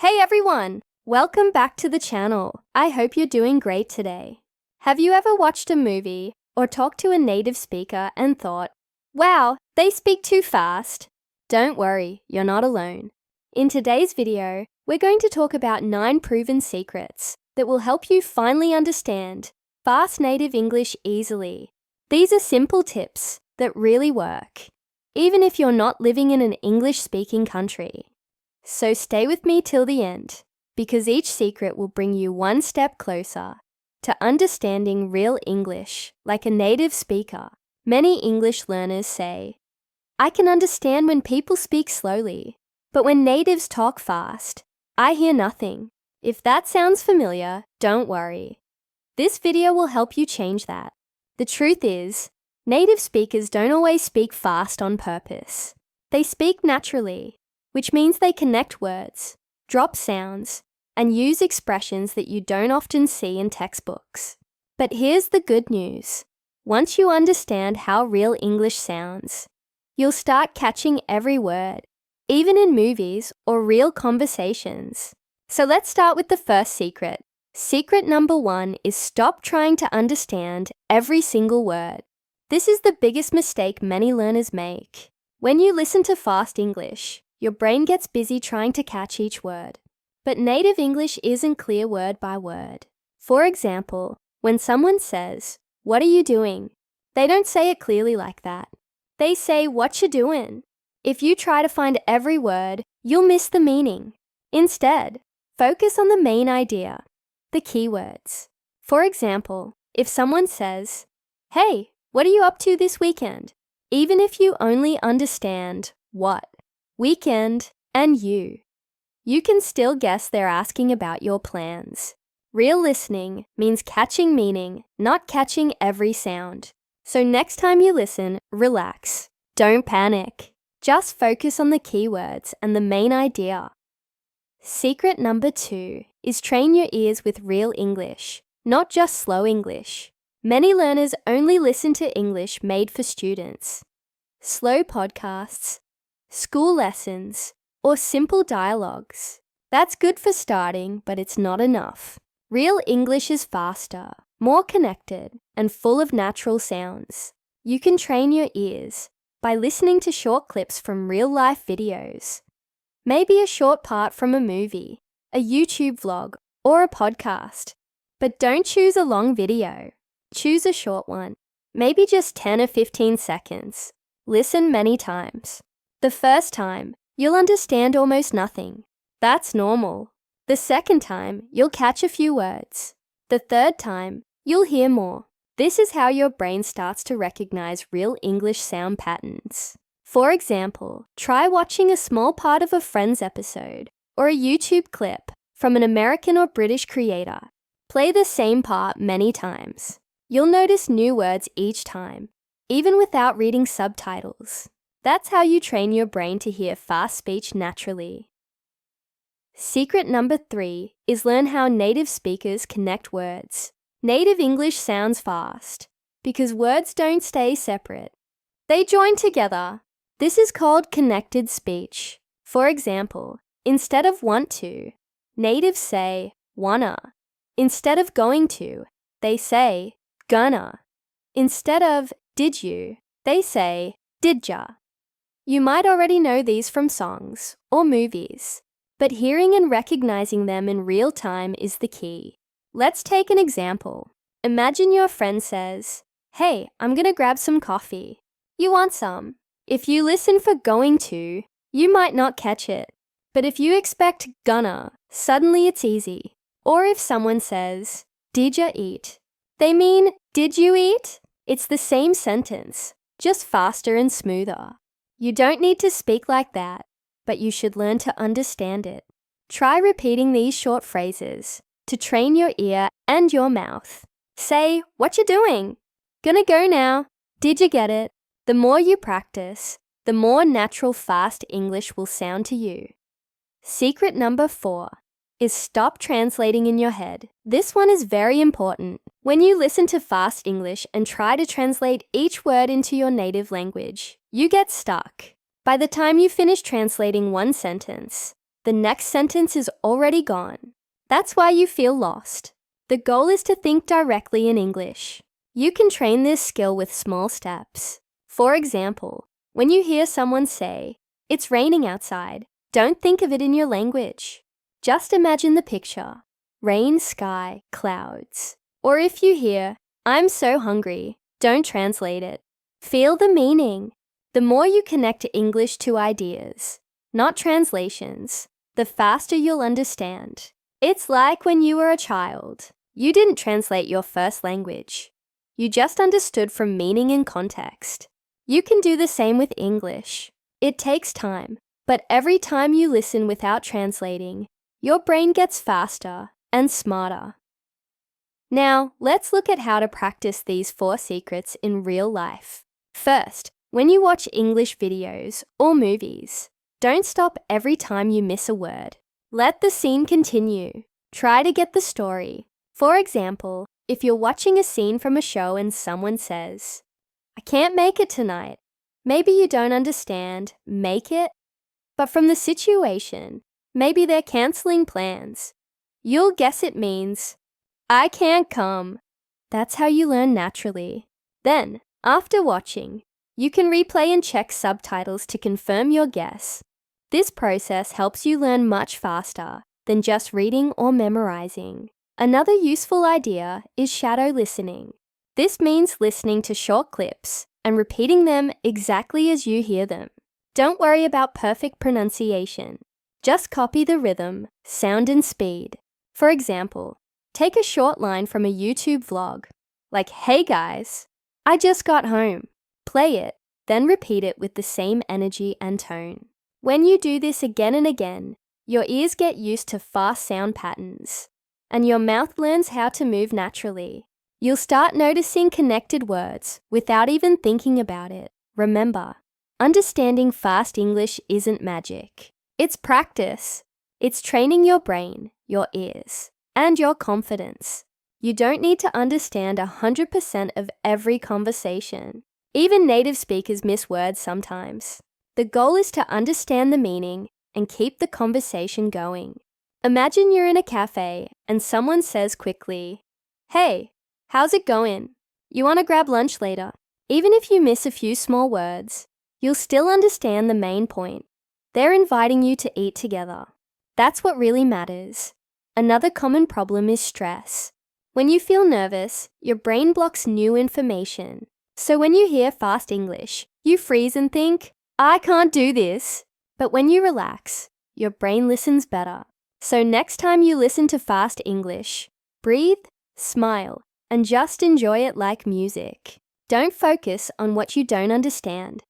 Hey everyone! Welcome back to the channel. I hope you're doing great today. Have you ever watched a movie or talked to a native speaker and thought, wow, they speak too fast? Don't worry, you're not alone. In today's video, we're going to talk about 9 proven secrets that will help you finally understand fast native English easily. These are simple tips that really work, even if you're not living in an English-speaking country. So stay with me till the end, because each secret will bring you one step closer to understanding real English like a native speaker. Many English learners say, I can understand when people speak slowly, but when natives talk fast, I hear nothing. If that sounds familiar, don't worry. This video will help you change that. The truth is, native speakers don't always speak fast on purpose. They speak naturally, which means they connect words, drop sounds, and use expressions that you don't often see in textbooks. But here's the good news. Once you understand how real English sounds, you'll start catching every word, even in movies or real conversations. So let's start with the first secret. Secret number 1 is stop trying to understand every single word. This is the biggest mistake many learners make. When you listen to fast English, your brain gets busy trying to catch each word. But native English isn't clear word by word. For example, when someone says, "What are you doing?" they don't say it clearly like that. They say, "What you doing?" If you try to find every word, you'll miss the meaning. Instead, focus on the main idea, the keywords. For example, if someone says, "Hey, what are you up to this weekend?" Even if you only understand what, weekend, and you can still guess they're asking about your plans. Real listening means catching meaning, not catching every sound. So next time you listen, relax. Don't panic. Just focus on the keywords and the main idea. Secret number 2 is train your ears with real English, not just slow English. Many learners only listen to English made for students. Slow podcasts, school lessons, or simple dialogues. That's good for starting, but it's not enough. Real English is faster, more connected, and full of natural sounds. You can train your ears by listening to short clips from real-life videos. Maybe a short part from a movie, a YouTube vlog, or a podcast. But don't choose a long video. Choose a short one, maybe just 10 or 15 seconds. Listen many times. The first time, you'll understand almost nothing. That's normal. The second time, you'll catch a few words. The third time, you'll hear more. This is how your brain starts to recognize real English sound patterns. For example, try watching a small part of a Friends episode or a YouTube clip from an American or British creator. Play the same part many times. You'll notice new words each time, even without reading subtitles. That's how you train your brain to hear fast speech naturally. Secret number 3 is learn how native speakers connect words. Native English sounds fast because words don't stay separate. They join together. This is called connected speech. For example, instead of want to, natives say wanna. Instead of going to, they say gonna. Instead of did you, they say did ya. You might already know these from songs or movies, but hearing and recognizing them in real time is the key. Let's take an example. Imagine your friend says, "Hey, I'm gonna grab some coffee. You want some?" If you listen for going to, you might not catch it. But if you expect gonna, suddenly it's easy. Or if someone says, "Did ya eat?" they mean, "Did you eat?" It's the same sentence, just faster and smoother. You don't need to speak like that, but you should learn to understand it. Try repeating these short phrases to train your ear and your mouth. Say, "What you doing?" "Gonna go now." "Did you get it?" The more you practice, the more natural fast English will sound to you. Secret number 4 is stop translating in your head. This one is very important. When you listen to fast English and try to translate each word into your native language, you get stuck. By the time you finish translating one sentence, the the next sentence is already gone. That's why you feel lost. The goal is to think directly in English. You can train this skill with small steps. For example, when you hear someone say, "It's raining outside," don't think of it in your language. Just imagine the picture: rain, sky, clouds. Or if you hear, "I'm so hungry," don't translate it. Feel the meaning. The more you connect English to ideas, not translations, the faster you'll understand. It's like when you were a child. You didn't translate your first language. You just understood from meaning and context. You can do the same with English. It takes time, but every time you listen without translating, your brain gets faster and smarter. Now, let's look at how to practice these 4 secrets in real life. First, when you watch English videos or movies, don't stop every time you miss a word. Let the scene continue. Try to get the story. For example, if you're watching a scene from a show and someone says, "I can't make it tonight," maybe you don't understand "make it," but from the situation, maybe they're canceling plans. You'll guess it means, "I can't come." That's how you learn naturally. Then, after watching, you can replay and check subtitles to confirm your guess. This process helps you learn much faster than just reading or memorizing. Another useful idea is shadow listening. This means listening to short clips and repeating them exactly as you hear them. Don't worry about perfect pronunciation. Just copy the rhythm, sound, and speed. For example, take a short line from a YouTube vlog, like, "Hey guys, I just got home." Play it, then repeat it with the same energy and tone. When you do this again and again, your ears get used to fast sound patterns, and your mouth learns how to move naturally. You'll start noticing connected words without even thinking about it. Remember, understanding fast English isn't magic. It's practice. It's training your brain, your ears, and your confidence. You don't need to understand 100% of every conversation. Even native speakers miss words sometimes. The goal is to understand the meaning and keep the conversation going. Imagine you're in a cafe and someone says quickly, "Hey, how's it going? You want to grab lunch later?" Even if you miss a few small words, you'll still understand the main point. They're inviting you to eat together. That's what really matters. Another common problem is stress. When you feel nervous, your brain blocks new information. So when you hear fast English, you freeze and think, "I can't do this." But when you relax, your brain listens better. So next time you listen to fast English, breathe, smile, and just enjoy it like music. Don't focus on what you don't understand.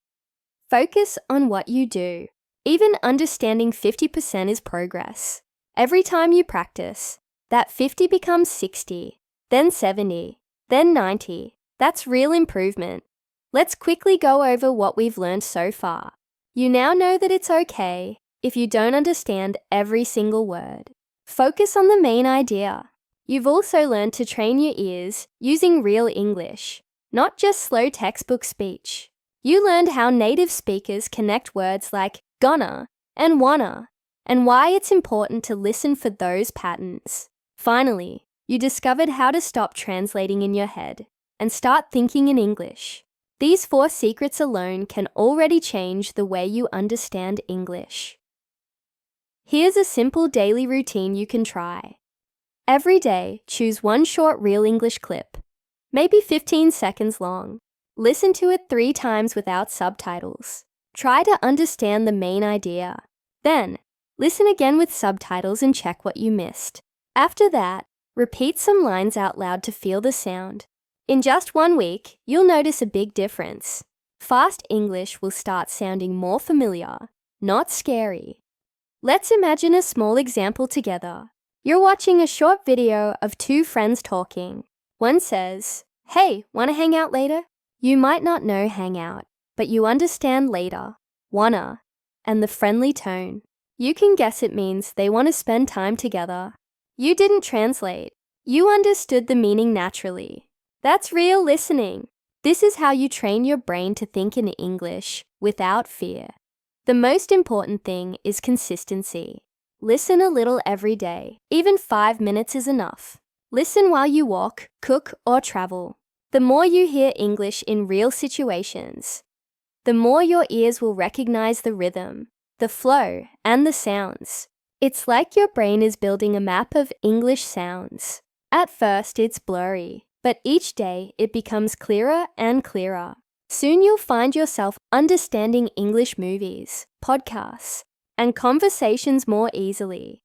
Focus on what you do. Even understanding 50% is progress. Every time you practice, that 50 becomes 60, then 70, then 90. That's real improvement. Let's quickly go over what we've learned so far. You now know that it's okay if you don't understand every single word. Focus on the main idea. You've also learned to train your ears using real English, not just slow textbook speech. You learned how native speakers connect words like gonna and wanna, and why it's important to listen for those patterns. Finally, you discovered how to stop translating in your head and start thinking in English. These 4 secrets alone can already change the way you understand English. Here's a simple daily routine you can try. Every day, choose one short real English clip, maybe 15 seconds long. Listen to it 3 times without subtitles. Try to understand the main idea. Then, listen again with subtitles and check what you missed. After that, repeat some lines out loud to feel the sound. In just 1 week, you'll notice a big difference. Fast English will start sounding more familiar, not scary. Let's imagine a small example together. You're watching a short video of 2 friends talking. One says, "Hey, wanna hang out later?" You might not know hang out, but you understand later, wanna, and the friendly tone. You can guess it means they want to spend time together. You didn't translate. You understood the meaning naturally. That's real listening. This is how you train your brain to think in English without fear. The most important thing is consistency. Listen a little every day. Even 5 minutes is enough. Listen while you walk, cook, or travel. The more you hear English in real situations, the more your ears will recognize the rhythm, the flow, and the sounds. It's like your brain is building a map of English sounds. At first, it's blurry, but each day it becomes clearer and clearer. Soon you'll find yourself understanding English movies, podcasts, and conversations more easily.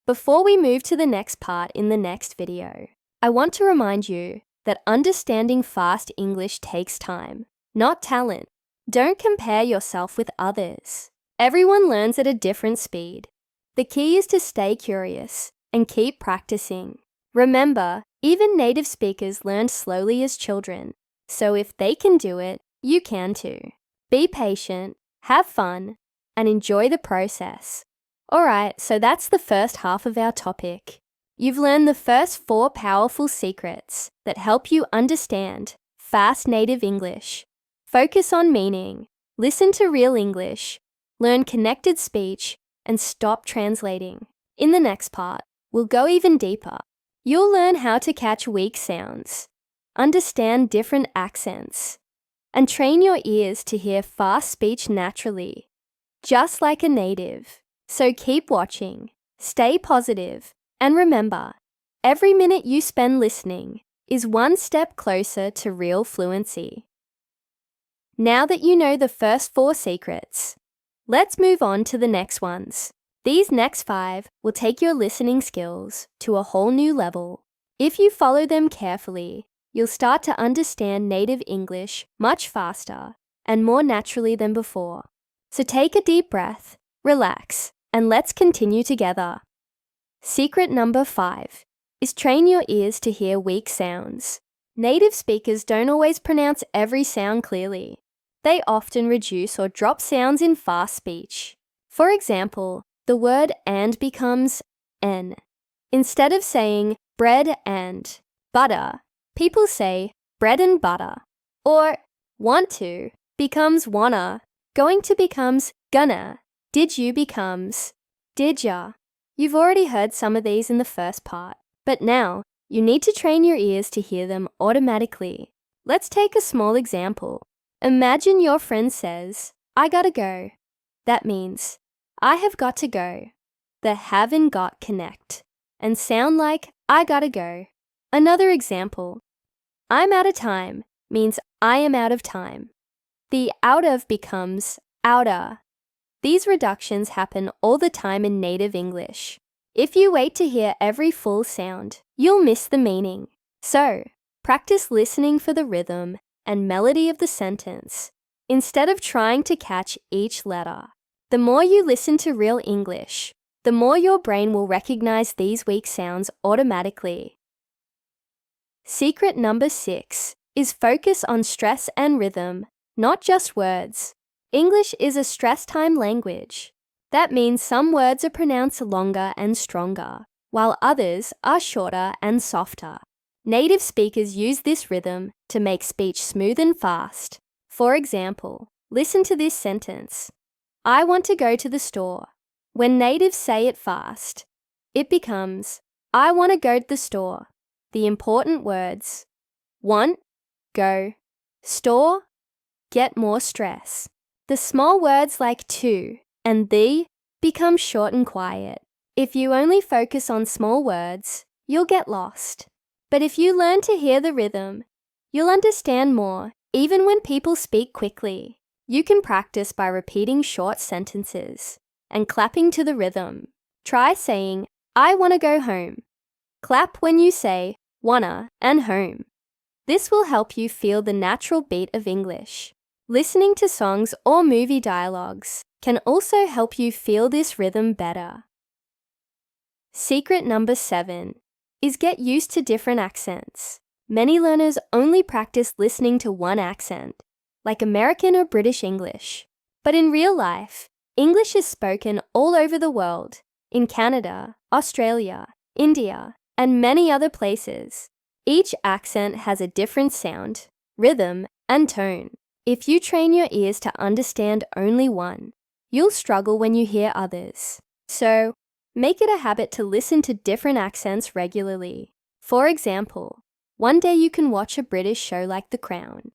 Before we move to the next part in the next video, I want to remind you that understanding fast English takes time, not talent. Don't compare yourself with others. Everyone learns at a different speed. The key is to stay curious and keep practicing. Remember, even native speakers learned slowly as children, so if they can do it, you can too. Be patient, have fun, and enjoy the process. Alright, so that's the first half of our topic. You've learned the first 4 powerful secrets that help you understand fast native English. Focus on meaning, listen to real English, learn connected speech, and stop translating. In the next part, we'll go even deeper. You'll learn how to catch weak sounds, understand different accents, and train your ears to hear fast speech naturally, just like a native. So keep watching, stay positive, and remember, every minute you spend listening is one step closer to real fluency. Now that you know the first 4 secrets, let's move on to the next ones. These next 5 will take your listening skills to a whole new level. If you follow them carefully, you'll start to understand native English much faster and more naturally than before. So take a deep breath, relax, and let's continue together. Secret number 5 is train your ears to hear weak sounds. Native speakers don't always pronounce every sound clearly. They often reduce or drop sounds in fast speech. For example, the word and becomes n. Instead of saying bread and butter, people say bread and butter. Or want to becomes wanna, going to becomes gonna, did you becomes did ya. You've already heard some of these in the first part, but now you need to train your ears to hear them automatically. Let's take a small example. Imagine your friend says, I gotta go. That means, I have got to go. The have and got connect and sound like I gotta go. Another example, I'm out of time means I am out of time. The out of becomes outer. These reductions happen all the time in native English. If you wait to hear every full sound, you'll miss the meaning. So, practice listening for the rhythm and melody of the sentence, instead of trying to catch each letter. The more you listen to real English, the more your brain will recognize these weak sounds automatically. Secret number 6 is focus on stress and rhythm, not just words. English is a stress time language. That means some words are pronounced longer and stronger, while others are shorter and softer. Native speakers use this rhythm to make speech smooth and fast. For example, listen to this sentence. I want to go to the store. When natives say it fast, it becomes, I want to go to the store. The important words, want, go, store, get more stress. The small words like to and the become short and quiet. If you only focus on small words, you'll get lost. But if you learn to hear the rhythm, you'll understand more, even when people speak quickly. You can practice by repeating short sentences and clapping to the rhythm. Try saying, I want to go home. Clap when you say wanna and home. This will help you feel the natural beat of English. Listening to songs or movie dialogues can also help you feel this rhythm better. Secret number 7 is get used to different accents. Many learners only practice listening to one accent, like American or British English. But in real life, English is spoken all over the world, in Canada, Australia, India, and many other places. Each accent has a different sound, rhythm, and tone. If you train your ears to understand only one, you'll struggle when you hear others. So, Make it a habit to listen to different accents regularly. For example, one day you can watch a British show like The Crown,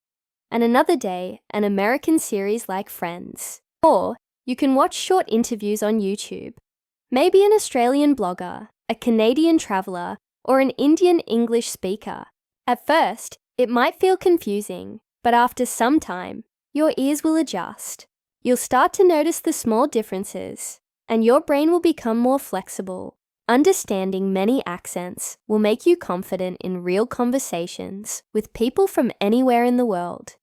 and another day, an American series like Friends. Or you can watch short interviews on YouTube. Maybe an Australian blogger, a Canadian traveler, or an Indian English speaker. At first, it might feel confusing, but after some time, your ears will adjust. You'll start to notice the small differences, and your brain will become more flexible. Understanding many accents will make you confident in real conversations with people from anywhere in the world.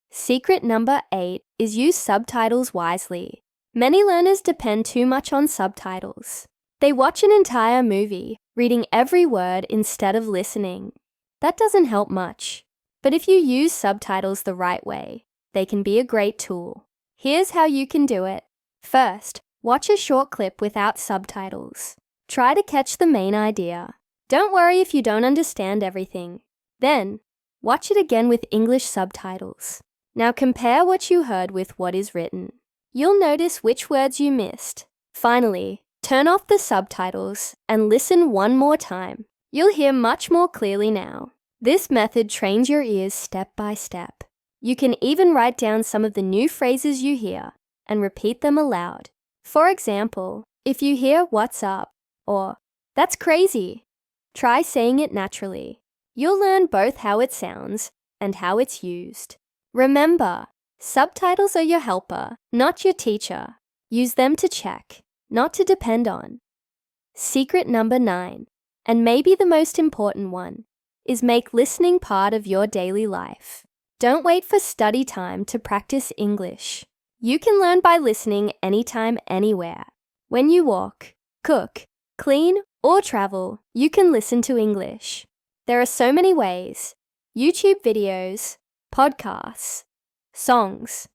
Secret number 8 is use subtitles wisely. Many learners depend too much on subtitles. They watch an entire movie, reading every word instead of listening. That doesn't help much. But if you use subtitles the right way, they can be a great tool. Here's how you can do it. First, watch a short clip without subtitles. Try to catch the main idea. Don't worry if you don't understand everything. Then, watch it again with English subtitles. Now compare what you heard with what is written. You'll notice which words you missed. Finally, turn off the subtitles and listen one more time. You'll hear much more clearly now. This method trains your ears step by step. You can even write down some of the new phrases you hear and repeat them aloud. For example, if you hear "What's up?" or "That's crazy," try saying it naturally. You'll learn both how it sounds and how it's used. Remember, subtitles are your helper, not your teacher. Use them to check, not to depend on. Secret number 9, and maybe the most important one, is make listening part of your daily life. Don't wait for study time to practice English. You can learn by listening anytime, anywhere. When you walk, cook, clean, or travel, you can listen to English. There are so many ways: YouTube videos, podcasts, songs,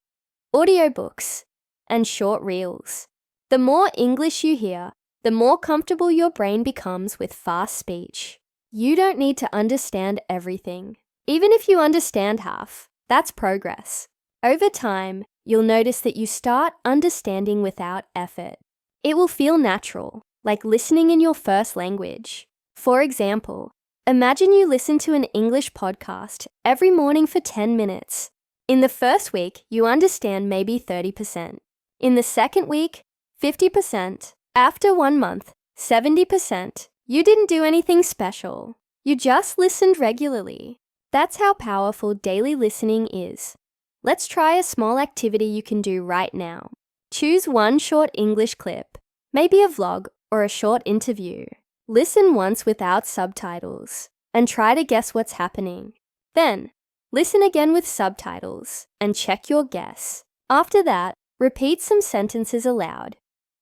audiobooks, and short reels. The more English you hear, the more comfortable your brain becomes with fast speech. You don't need to understand everything. Even if you understand half, that's progress. Over time, you'll notice that you start understanding without effort. It will feel natural, like listening in your first language. For example, imagine you listen to an English podcast every morning for 10 minutes. In the first week, you understand maybe 30%. In the second week, 50%. After 1 month, 70%. You didn't do anything special. You just listened regularly. That's how powerful daily listening is. Let's try a small activity you can do right now. Choose one short English clip, maybe a vlog or a short interview. Listen once without subtitles and try to guess what's happening. Then, listen again with subtitles and check your guess. After that, repeat some sentences aloud,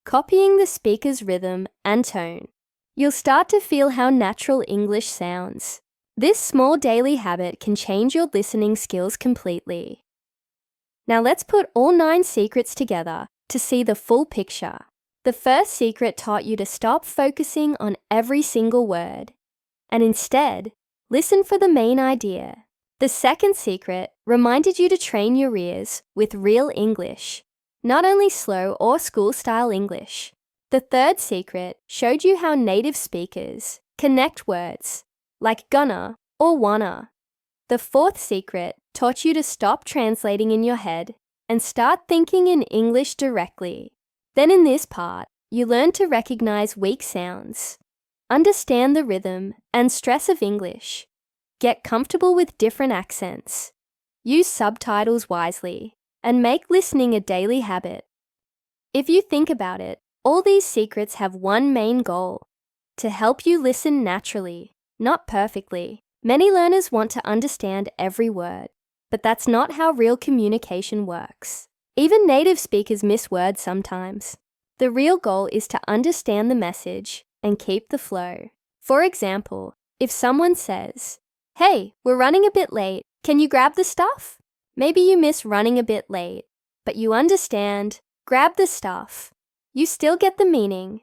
copying the speaker's rhythm and tone. You'll start to feel how natural English sounds. This small daily habit can change your listening skills completely. Now let's put all 9 secrets together to see the full picture. The first secret taught you to stop focusing on every single word and instead listen for the main idea. The second secret reminded you to train your ears with real English, not only slow or school-style English. The third secret showed you how native speakers connect words like gonna or wanna. The fourth secret taught you to stop translating in your head and start thinking in English directly. Then in this part, you learn to recognize weak sounds, understand the rhythm and stress of English, get comfortable with different accents, use subtitles wisely, and make listening a daily habit. If you think about it, all these secrets have one main goal: to help you listen naturally, not perfectly. Many learners want to understand every word, but that's not how real communication works. Even native speakers miss words sometimes. The real goal is to understand the message and keep the flow. For example, if someone says, "Hey, we're running a bit late, can you grab the stuff?" Maybe you miss running a bit late, but you understand, grab the stuff. You still get the meaning.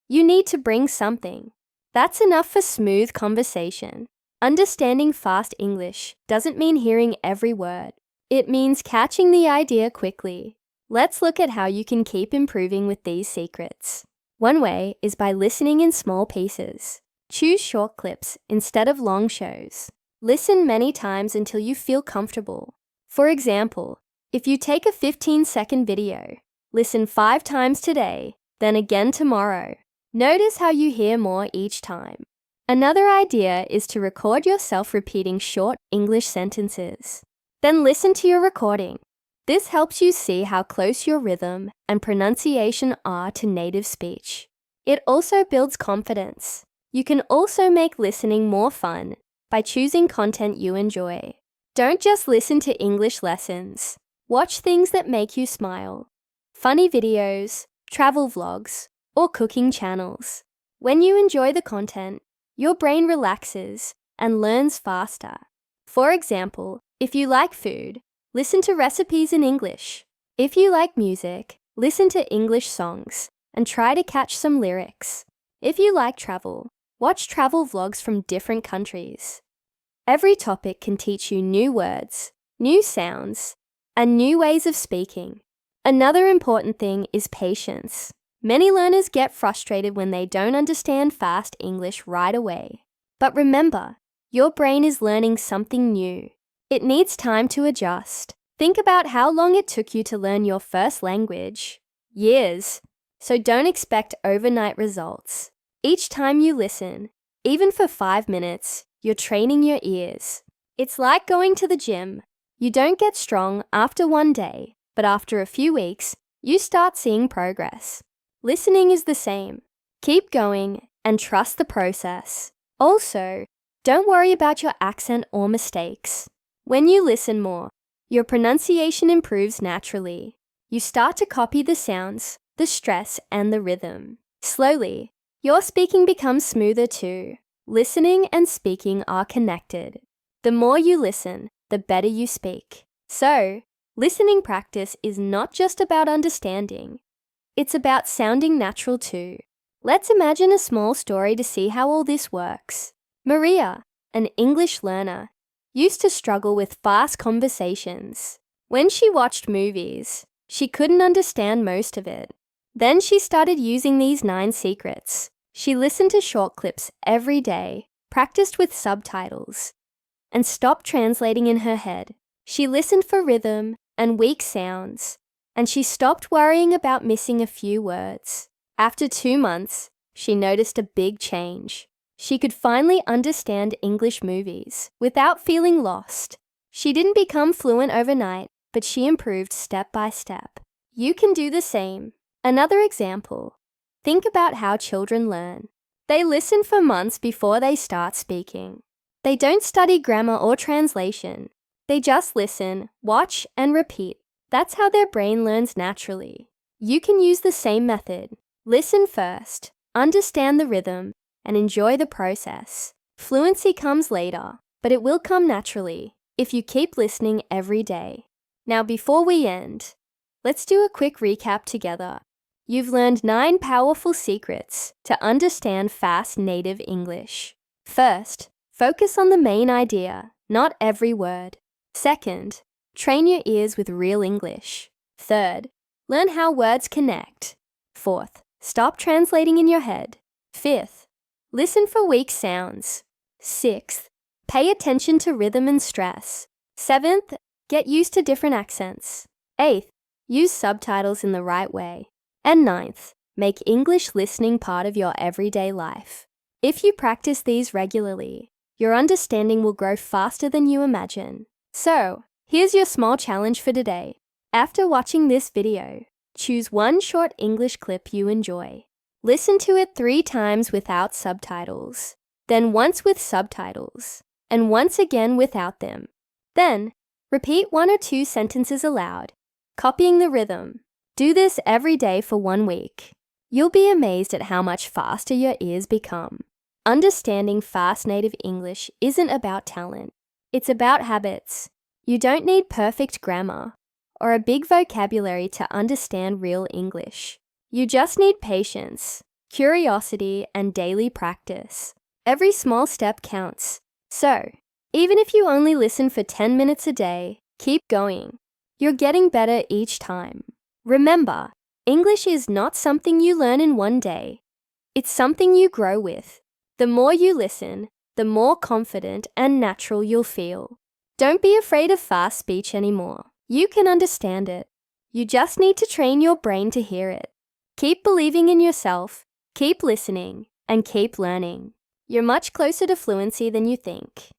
You need to bring something. That's enough for smooth conversation. Understanding fast English doesn't mean hearing every word. It means catching the idea quickly. Let's look at how you can keep improving with these secrets. One way is by listening in small pieces. Choose short clips instead of long shows. Listen many times until you feel comfortable. For example, if you take a 15-second video, listen 5 times today, then again tomorrow. Notice how you hear more each time. Another idea is to record yourself repeating short English sentences. Then listen to your recording. This helps you see how close your rhythm and pronunciation are to native speech. It also builds confidence. You can also make listening more fun by choosing content you enjoy. Don't just listen to English lessons. Watch things that make you smile. Funny videos, travel vlogs, or cooking channels. When you enjoy the content, your brain relaxes and learns faster. For example, if you like food, listen to recipes in English. If you like music, listen to English songs and try to catch some lyrics. If you like travel, watch travel vlogs from different countries. Every topic can teach you new words, new sounds, and new ways of speaking. Another important thing is patience. Many learners get frustrated when they don't understand fast English right away. But remember, your brain is learning something new. It needs time to adjust. Think about how long it took you to learn your first language. Years. So don't expect overnight results. Each time you listen, even for 5 minutes, you're training your ears. It's like going to the gym. You don't get strong after one day, but after a few weeks, you start seeing progress. Listening is the same. Keep going and trust the process. Also, don't worry about your accent or mistakes. When you listen more, your pronunciation improves naturally. You start to copy the sounds, the stress, and the rhythm. Slowly, your speaking becomes smoother too. Listening and speaking are connected. The more you listen, the better you speak. So, listening practice is not just about understanding. It's about sounding natural too. Let's imagine a small story to see how all this works. Maria, an English learner, used to struggle with fast conversations. When she watched movies, she couldn't understand most of it. Then she started using these 9 secrets. She listened to short clips every day, practiced with subtitles, and stopped translating in her head. She listened for rhythm and weak sounds, and she stopped worrying about missing a few words. After 2 months, she noticed a big change. She could finally understand English movies without feeling lost. She didn't become fluent overnight, but she improved step by step. You can do the same. Another example. Think about how children learn. They listen for months before they start speaking. They don't study grammar or translation. They just listen, watch, and repeat. That's how their brain learns naturally. You can use the same method. Listen first, understand the rhythm, and enjoy the process. Fluency comes later, but it will come naturally if you keep listening every day. Now, before we end, let's do a quick recap together. You've learned 9 powerful secrets to understand fast native English. First, focus on the main idea, not every word. Second, train your ears with real English. Third, learn how words connect. Fourth, stop translating in your head. Fifth, listen for weak sounds. Sixth, pay attention to rhythm and stress. Seventh, get used to different accents. Eighth, use subtitles in the right way. And ninth, make English listening part of your everyday life. If you practice these regularly, your understanding will grow faster than you imagine. So, here's your small challenge for today. After watching this video, choose one short English clip you enjoy. Listen to it 3 times without subtitles, then once with subtitles, and once again without them. Then, repeat 1 or 2 sentences aloud, copying the rhythm. Do this every day for 1 week. You'll be amazed at how much faster your ears become. Understanding fast native English isn't about talent. It's about habits. You don't need perfect grammar or a big vocabulary to understand real English. You just need patience, curiosity, and daily practice. Every small step counts. So, even if you only listen for 10 minutes a day, keep going. You're getting better each time. Remember, English is not something you learn in one day. It's something you grow with. The more you listen, the more confident and natural you'll feel. Don't be afraid of fast speech anymore. You can understand it. You just need to train your brain to hear it. Keep believing in yourself, keep listening, and keep learning. You're much closer to fluency than you think.